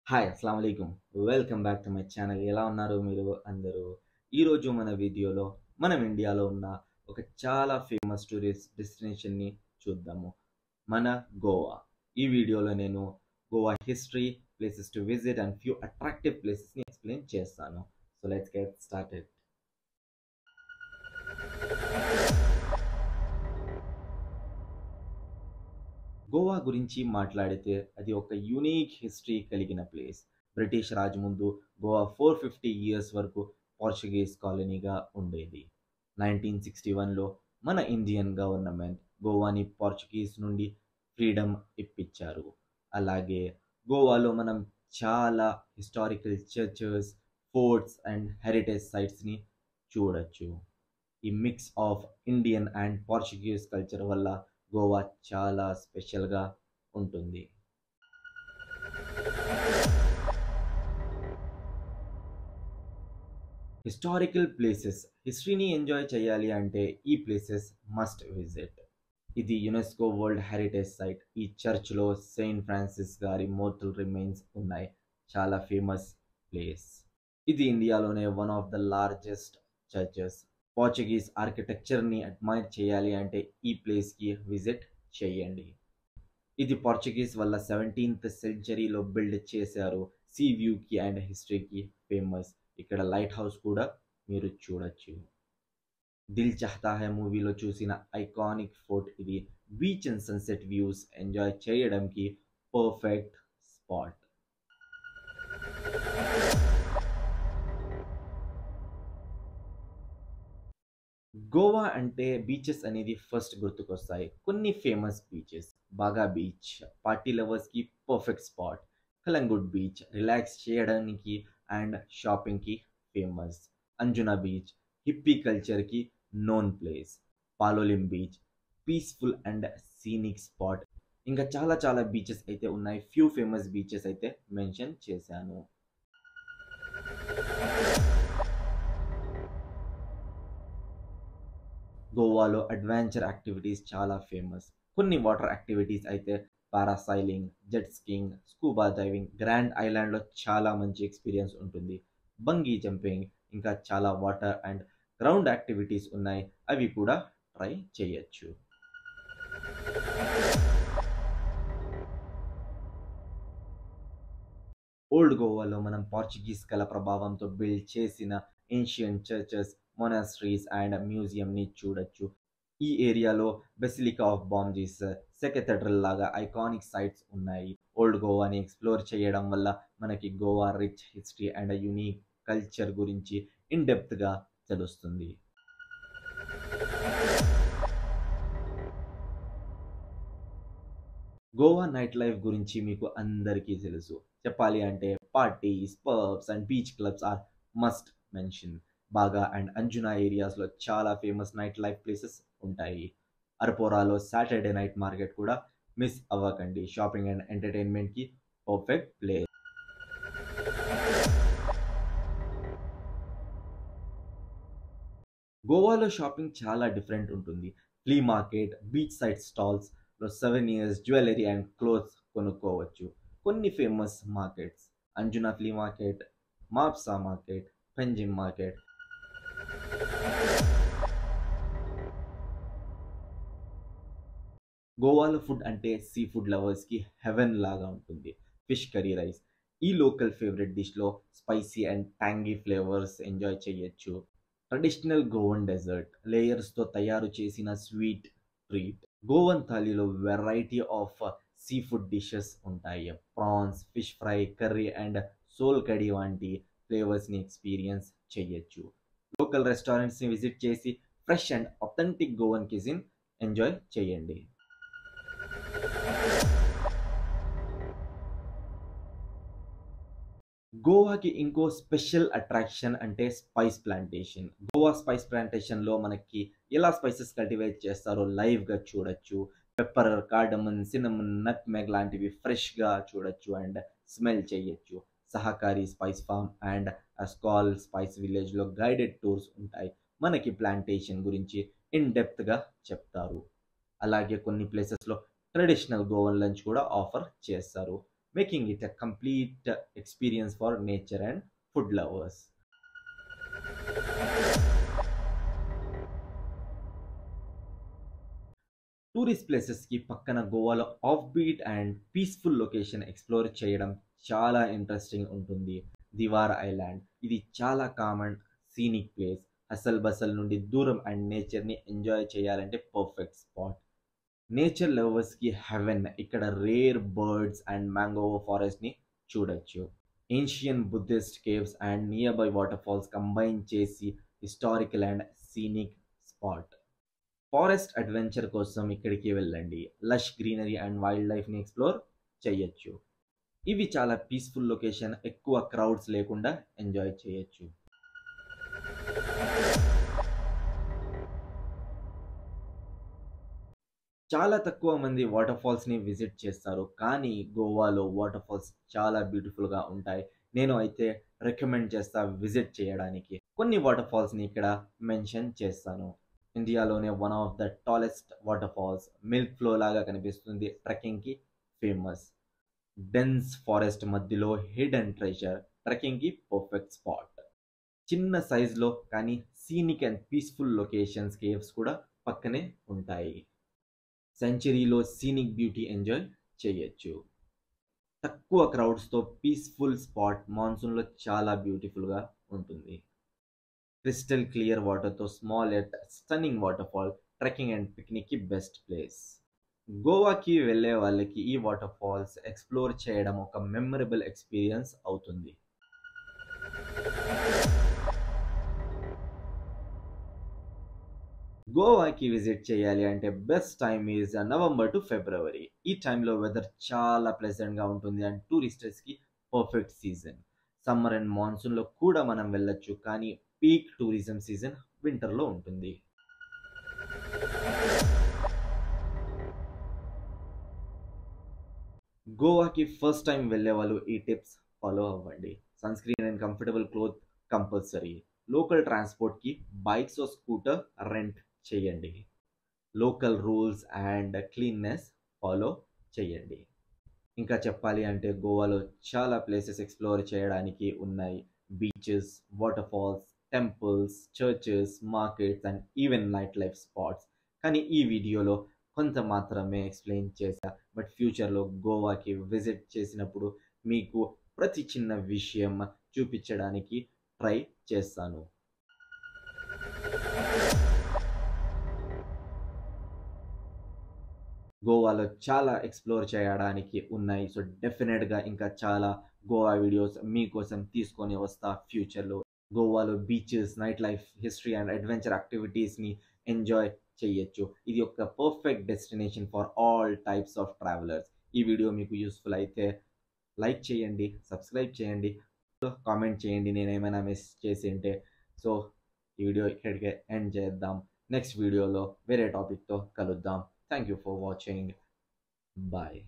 Hi అస్సలం వాలేకుమ్. Welcome back to my channel. ఎలా ఉన్నారు మీరు అందరూ? ఈరోజు మన వీడియోలో మనం ఇండియాలో ఉన్న ఒక చాలా ఫేమస్ టూరిస్ట్ డెస్టినేషన్ని చూద్దాము. మన గోవా. ఈ వీడియోలో నేను Goa history, places to visit and few attractive ప్లేసెస్ని ఎక్స్ప్లెయిన్ చేస్తాను. So let's get started. Goa గురించి మాట్లాడితే అది ఒక యూనిక్ హిస్టరీ కలిగిన ప్లేస్. బ్రిటిష్ రాజు ముందు గోవా 450 ఇయర్స్ వరకు పోర్చుగీస్ కాలనీగా ఉండేది. 1961లో మన ఇండియన్ గవర్నమెంట్ గోవాని పోర్చుగీస్ నుండి ఫ్రీడమ్ ఇప్పించారు. అలాగే గోవాలో మనం చాలా historical churches, forts and heritage సైట్స్ని చూడొచ్చు. ఈ mix of Indian and Portuguese culture వల్ల గోవా చాలా స్పెషల్గా ఉంటుంది. హిస్టారికల్ ప్లేసెస్ హిస్టరీని ఎంజాయ్ చేయాలి అంటే ఈ ప్లేసెస్ మస్ట్ విజిట్. ఇది యునెస్కో వరల్డ్ హెరిటేజ్ సైట్. ఈ చర్చ్లో సెయింట్ ఫ్రాన్సిస్ గారి మోర్టల్ రిమైన్స్ ఉన్నాయి. చాలా ఫేమస్ ప్లేస్. ఇది ఇండియాలోనే one of the largest churches. Portuguese ఆర్కిటెక్చర్ని అడ్మైర్ చేయాలి అంటే ఈ ప్లేస్కి విజిట్ చేయండి. ఇది పోర్చుగీస్ వల్ల 17th సెంచరీలో బిల్డ్ చేశారు. సీ వ్యూకి అండ్ హిస్టరీకి ఫేమస్. ఇక్కడ లైట్ హౌస్ కూడా మీరు చూడొచ్చు. దిల్ చాహతా హై మూవీలో చూసిన ఐకానిక్ ఫోర్ట్ ఇది. Beach and sunset views enjoy చేయడానికి పర్ఫెక్ట్ స్పాట్. గోవా అంటే బీచెస్ అనేది ఫస్ట్ గుర్తుకొస్తాయి. కొన్ని famous beaches: Baga beach party లవర్స్కి perfect spot. Calangute beach relax చేయడానికి అండ్ షాపింగ్కి ఫేమస్. అంజునా బీచ్ హిప్పీ కల్చర్కి known place. Palolem beach peaceful and scenic spot. ఇంకా చాలా చాలా బీచెస్ అయితే ఉన్నాయి. ఫ్యూ ఫేమస్ బీచెస్ అయితే మెన్షన్ చేశాను. గోవాలో అడ్వెంచర్ యాక్టివిటీస్ చాలా ఫేమస్. కొన్ని వాటర్ యాక్టివిటీస్ అయితే parasailing, jet skiing, scuba diving. Grand ఐలాండ్లో చాలా మంచి ఎక్స్పీరియన్స్ ఉంటుంది. బంగీ జంపింగ్, ఇంకా చాలా వాటర్ అండ్ గ్రౌండ్ యాక్టివిటీస్ ఉన్నాయి. అవి కూడా ట్రై చేయొచ్చు. ఓల్డ్ గోవాలో మనం పోర్చుగీస్ కళ ప్రభావంతో బిల్డ్ చేసిన ఏన్షియంట్ చర్చెస్, మొనాస్ట్రీస్ అండ్ మ్యూజియంని చూడొచ్చు. ఈ ఏరియాలో బెసిలికా ఆఫ్ బామ్ జీసస్, సెకెథెడ్రల్ లాగా ఐకానిక్ సైట్స్ ఉన్నాయి. ఓల్డ్ గోవాని ఎక్స్ప్లోర్ చేయడం వల్ల మనకి Goa rich history and unique culture గురించి ఇన్ డెప్త్గా తెలుస్తుంది. గోవా నైట్ లైఫ్ గురించి మీకు అందరికీ తెలుసు. చెప్పాలి అంటే parties, pubs and beach clubs are must mention. బాగా అండ్ అంజునా ఏరియాస్లో చాలా ఫేమస్ నైట్ లైఫ్ ప్లేసెస్ ఉంటాయి. అరపోరాలో సాటర్డే నైట్ మార్కెట్ కూడా మిస్ అవ్వకండి. షాపింగ్ అండ్ ఎంటర్టైన్మెంట్కి పర్ఫెక్ట్ ప్లేస్. గోవాలో షాపింగ్ చాలా డిఫరెంట్ ఉంటుంది. ఫ్లీ మార్కెట్, బీచ్ సైడ్ స్టాల్స్లో 7 years జ్యువెలరీ అండ్ క్లోత్స్ కొనుక్కోవచ్చు. కొన్ని famous markets: Anjuna flea market, Mapusa market, Panjim market. గోవాలో ఫుడ్ అంటే సీ ఫుడ్ లవర్స్కి హెవెన్ లాగా ఉంటుంది. ఫిష్ కర్రీ రైస్ ఈ లోకల్ ఫేవరెట్ డిష్లో spicy and tangy flavours enjoy చేయొచ్చు. ట్రెడిషనల్ గోవన్ డెజర్ట్ లేయర్స్తో తయారు చేసిన స్వీట్ ట్రీట్. గోవన్ థాలీలో variety of seafood dishes ఉంటాయి. Prawns, fish fry, curry and sol kadhi వంటి ఫ్లేవర్స్ని ఎక్స్పీరియన్స్ చేయొచ్చు. లోకల్ రెస్టారెంట్స్ని విజిట్ చేసి fresh and authentic Goan cuisine enjoy చేయండి. గోవాకి ఇంకో స్పెషల్ అట్రాక్షన్ అంటే స్పైస్ ప్లాంటేషన్. గోవా స్పైస్ ప్లాంటేషన్లో మనకి ఎలా స్పైసెస్ కల్టివేట్ చేస్తారో లైవ్గా చూడొచ్చు. పెప్పర్, కార్డమన్, సినమన్, నట్మెగ్ లాంటివి ఫ్రెష్గా చూడొచ్చు అండ్ స్మెల్ చేయొచ్చు. సహకారి స్పైస్ ఫార్మ్ అండ్ అస్కాల్ స్పైస్ విలేజ్లో గైడెడ్ టూర్స్ ఉంటాయి. మనకి ప్లాంటేషన్ గురించి ఇన్ డెప్త్గా చెప్తారు. అలాగే కొన్ని ప్లేసెస్లో ట్రెడిషనల్ గోవన్ లంచ్ కూడా ఆఫర్ చేస్తారు. making it a complete experience for nature and food lovers. Tourist ప్లేసెస్కి పక్కన గోవాలో off beat and peaceful location explore చేయడం చాలా ఇంట్రెస్టింగ్ ఉంటుంది. దివార్ ఐలాండ్ ఇది చాలా common scenic place. Hustle bustle నుండి దూరం అండ్ నేచర్ని ఎంజాయ్ చేయాలంటే పర్ఫెక్ట్ స్పాట్. నేచర్ లవర్స్కి హెవెన్. ఇక్కడ రేర్ బర్డ్స్ అండ్ మ్యాంగోవో ఫారెస్ట్ని చూడొచ్చు. Ancient Buddhist caves and nearby waterfalls combine చేసి historical and scenic spot. Forest adventure కోసం ఇక్కడికి వెళ్ళండి. లష్ గ్రీనరీ అండ్ వైల్డ్ లైఫ్ని ఎక్స్ప్లోర్ చేయొచ్చు. ఇవి చాలా పీస్ఫుల్ లొకేషన్, ఎక్కువ క్రౌడ్స్ లేకుండా ఎంజాయ్ చేయొచ్చు. చాలా తక్కువ మంది వాటర్ ఫాల్స్ని విజిట్ చేస్తారు, కానీ గోవాలో వాటర్ ఫాల్స్ చాలా బ్యూటిఫుల్గా ఉంటాయి. నేను అయితే రికమెండ్ చేస్తా విజిట్ చేయడానికి. కొన్ని వాటర్ ఫాల్స్ని ఇక్కడ మెన్షన్ చేస్తాను. ఇండియాలోనే one of the tallest waterfalls, milk flow లాగా కనిపిస్తుంది, ట్రెక్కింగ్కి ఫేమస్. డెన్స్ ఫారెస్ట్ మధ్యలో హిడెన్ ట్రెజర్, ట్రెక్కింగ్కి పర్ఫెక్ట్ స్పాట్. చిన్న సైజులో కానీ scenic and peaceful locations, caves కూడా పక్కనే ఉంటాయి. సెంచరీలో సీనిక్ బ్యూటీ ఎంజాయ్ చేయొచ్చు. తక్కువ క్రౌడ్స్తో పీస్ఫుల్ స్పాట్, మాన్సూన్లో చాలా బ్యూటిఫుల్గా ఉంటుంది. క్రిస్టల్ క్లియర్ వాటర్తో small at stunning water fall, trekking and పిక్నిక్కి బెస్ట్ ప్లేస్. గోవాకి వెళ్ళే వాళ్ళకి ఈ వాటర్ ఫాల్స్ ఎక్స్ప్లోర్ చేయడం ఒక మెమరబుల్ ఎక్స్పీరియన్స్ అవుతుంది. గోవాకి విజిట్ చేయాలి అంటే best time is November to February. ఈ టైంలో వెదర్ చాలా ప్లెజెంట్గా ఉంటుంది అండ్ టూరిస్టర్స్కి పర్ఫెక్ట్ సీజన్. సమ్మర్ అండ్ మాన్సూన్లో కూడా మనం వెళ్ళొచ్చు, కానీ పీక్ టూరిజం సీజన్ వింటర్లో ఉంటుంది. గోవాకి ఫస్ట్ టైం వెళ్ళే వాళ్ళు ఈ టిప్స్ ఫాలో అవ్వండి. Sunscreen and comfortable cloth compulsory. Local ట్రాన్స్పోర్ట్కి బైక్స్ ఆర్ స్కూటర్ రెంట్ చేయండి. Local rules and cleanness follow చేయండి. ఇంకా చెప్పాలి అంటే గోవాలో చాలా ప్లేసెస్ ఎక్స్ప్లోర్ చేయడానికి ఉన్నాయి. Beaches, waterfalls, temples, churches, markets and even nightlife spots. కానీ ఈ వీడియోలో కొంత మాత్రమే ఎక్స్ప్లెయిన్ చేశా. బట్ ఫ్యూచర్లో గోవాకి విజిట్ చేసినప్పుడు మీకు ప్రతి చిన్న విషయం చూపించడానికి ట్రై చేస్తాను. గోవాలో చాలా ఎక్స్ప్లోర్ చేయడానికి ఉన్నాయి. సో డెఫినెట్గా ఇంకా చాలా గోవా వీడియోస్ మీకోసం తీసుకొని వస్తా ఫ్యూచర్లో. గోవాలో beaches, nightlife, history and adventure యాక్టివిటీస్ని ఎంజాయ్ చేయొచ్చు. ఇది ఒక perfect destination for all types of travellers. ఈ వీడియో మీకు యూస్ఫుల్ అయితే లైక్ చేయండి, సబ్స్క్రైబ్ చేయండి, కామెంట్ చేయండి నేను ఏమైనా మిస్ చేసి ఉంటే. సో ఈ వీడియో ఇక్కడికే ఎండ్ చేద్దాం. నెక్స్ట్ వీడియోలో వేరే టాపిక్తో కలుద్దాం. Thank you for watching. Bye.